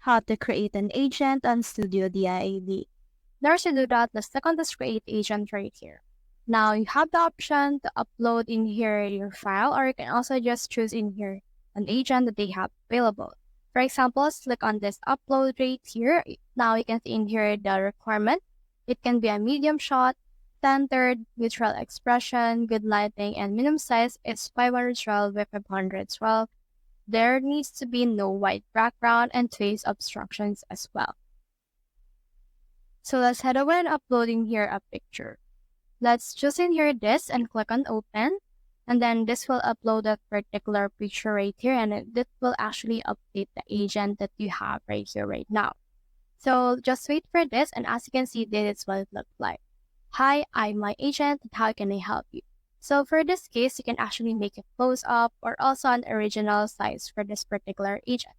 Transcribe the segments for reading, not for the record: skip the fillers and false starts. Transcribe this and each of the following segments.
how to create an agent on Studio DIAD. Now to do that, let's click on this create agent right here. Now you have the option to upload in here your file, or you can also just choose in here an agent that they have available. For example, let's click on this upload right here. Now you can see in here the requirement. It can be a medium shot, centered, neutral expression, good lighting, and minimum size is 512 by 512. There needs to be no white background and face obstructions as well. So let's head over and uploading here a picture. Let's choose in here this and click on open. And then this will upload that particular picture right here, and this will actually update the agent that you have right here right now. So just wait for this, and as you can see, this is what it looks like. Hi, I'm my agent. How can I help you? So for this case, you can actually make a close up or also an original size for this particular agent.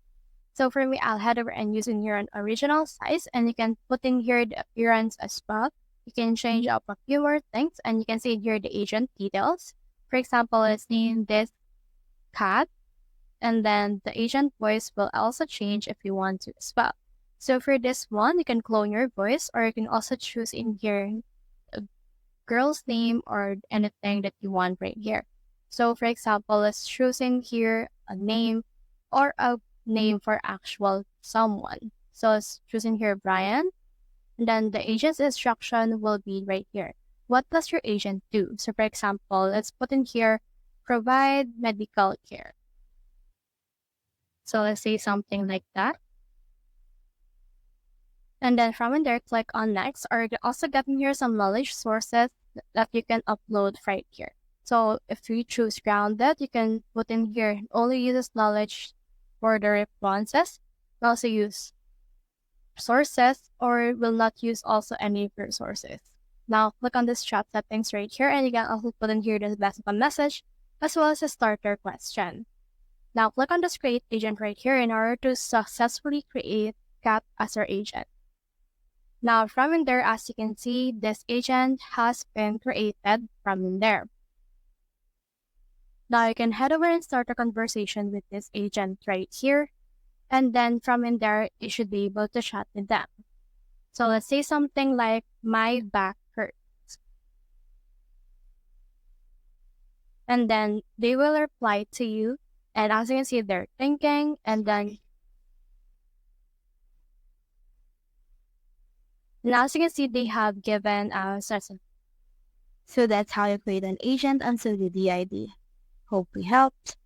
So for me, I'll head over and use in here an original size, and you can put in here the appearance as well. You can change up a few more things, and you can see here the agent details. For example, let's name this cat, and then the agent voice will also change if you want to as well. So for this one, you can clone your voice, or you can also choose in here a girl's name or anything that you want right here. So for example, let's choose in here a name or a name for actual someone. So let's choose in here Brian, and then the agent's instruction will be right here. What does your agent do? So for example, let's put in here, provide medical care. So let's say something like that. And then from in there, click on next, or you can also get in here some knowledge sources that you can upload right here. So if you choose grounded, you can put in here, only uses knowledge for the responses. You also use sources, or will not use also any of your sources. Now click on this chat settings right here, and you can also put in here the best of a message as well as a starter question. Now click on this create agent right here in order to successfully create Cat as our agent. Now from in there, as you can see, this agent has been created from in there. Now you can head over and start a conversation with this agent right here. And then from in there, you should be able to chat with them. So let's say something like, my back hurts. And then they will reply to you. And as you can see, they're thinking, and then as you can see, they have given a certain. So that's how you create an agent on Studio DIAD. Hope we helped.